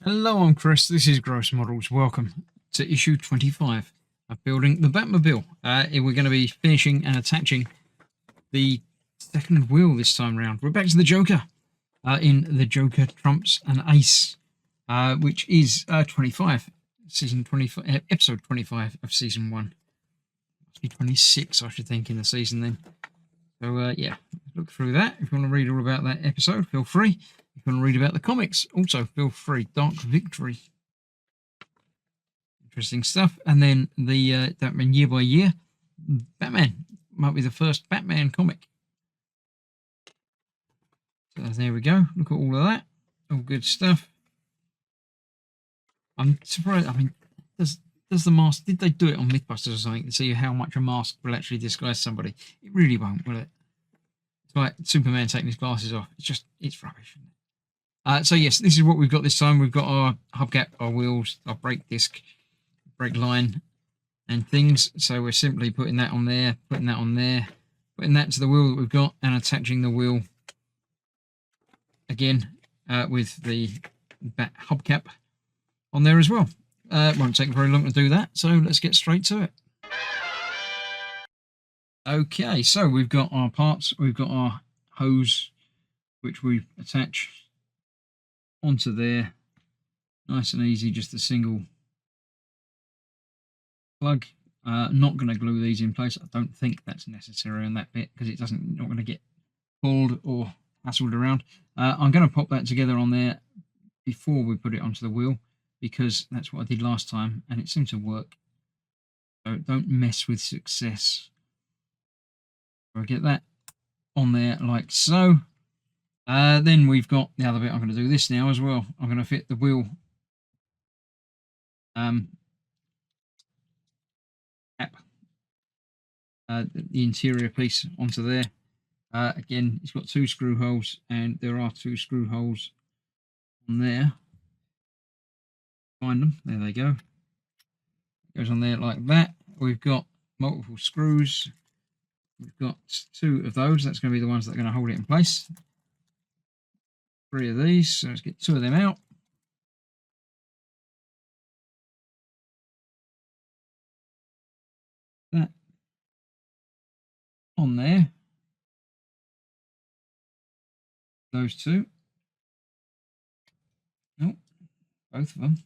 Hello, I'm Chris. This is Gross Models. Welcome to issue 25 of building the Batmobile. We're going to be finishing and attaching the second wheel this time round. We're back to the Joker in the Joker Trumps an Ace, which is 25, season 25, episode 25 of season 1. Must be 26, I should think, in the season then. So yeah, look through that. If you want to read all about that episode, feel free. If you want to read about the comics, also feel free. Dark Victory. Interesting stuff. And then the Batman Year by Year. Batman might be the first Batman comic. So there we go. Look at all of that. All good stuff. I'm surprised. I mean, does the mask, did they do it on Mythbusters or something to see how much a mask will actually disguise somebody? It really won't, will it? It's like Superman taking his glasses off. It's rubbish. So yes, this is what we've got this time. We've got our hubcap, our wheels, our brake disc, brake line, and things. So we're simply putting that on there, putting that on there, putting that to the wheel that we've got, and attaching the wheel again with the hubcap on there as well. It won't take very long to do that, so let's get straight to it. Okay, so we've got our parts. We've got our hose, which we attach onto there. Nice and easy, just a single plug. Not going to glue these in place. I don't think that's necessary on that bit because it not going to get pulled or hassled around. I'm going to pop that together on there before we put it onto the wheel because that's what I did last time and it seemed to work. So don't mess with success. So I get that on there like so. Then we've got the other bit. I'm going to do this now as well. I'm going to fit the wheel the interior piece onto there. Again, it's got 2 screw holes, and there are 2 screw holes on there. Find them. There they go. It goes on there like that. We've got multiple screws. We've got 2 of those. That's going to be the ones that are going to hold it in place. 3 of these. So let's get 2 of them out. That on there. Those 2. Nope, both of them.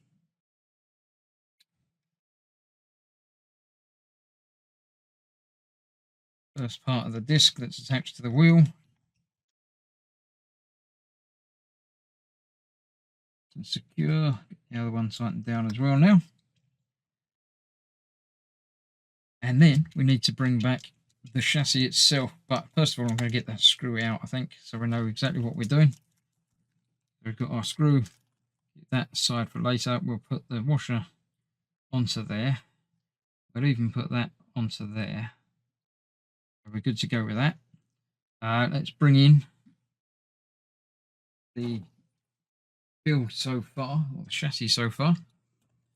First part of the disc that's attached to the wheel. And secure. Get the other one tightened down as well now. And then we need to bring back the chassis itself. But first of all, I'm going to get that screw out, I think, so we know exactly what we're doing. We've got our screw. Get that aside for later. We'll put the washer onto there. We'll even put that onto there. We're good to go with that. Let's bring in the build so far, or the chassis so far.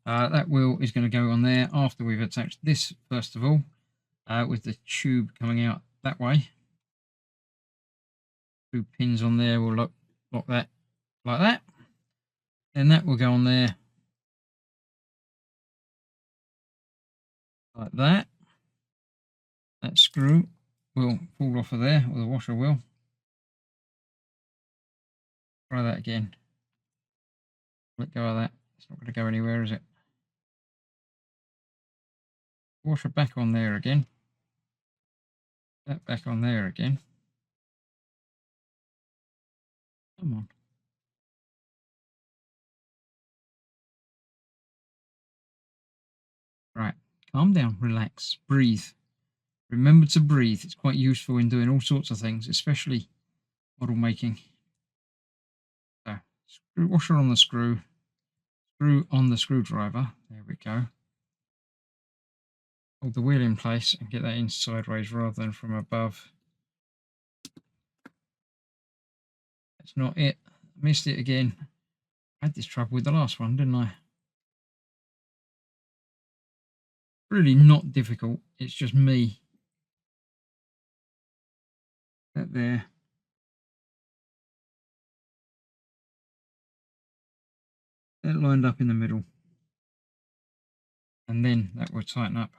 That wheel is going to go on there after we've attached this first of all, with the tube coming out that way. 2 pins on there will lock that like that. Then that will go on there like that. That screw will fall off of there, or the washer will. Try that again. Let go of that. It's not going to go anywhere, is it? Washer back on there again. That back on there again. Come on. Right. Calm down. Relax. Breathe. Remember to breathe. It's quite useful in doing all sorts of things, especially model making. So, screw washer on the screw. Screw on the screwdriver. There we go. Hold the wheel in place and get that in sideways rather than from above. That's not it. Missed it again. I had this trouble with the last one, didn't I? Really not difficult. It's just me. That there. that lined up in the middle. And then that will tighten up.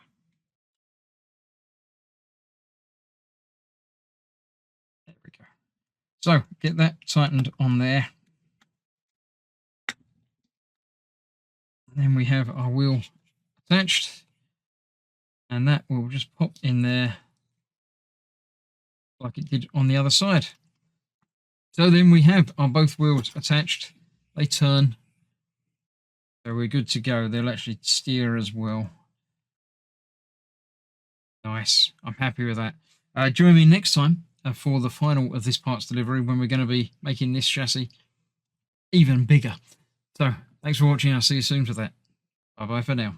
There we go. So get that tightened on there. And then we have our wheel attached. And that will just pop in there like it did on the other side. So then we have our both wheels attached. They turn. So we're good to go. They'll actually steer as well. Nice. I'm happy with that. Join me next time for the final of this parts delivery when we're going to be making this chassis even bigger. So thanks for watching. I'll see you soon for that. Bye-bye for now.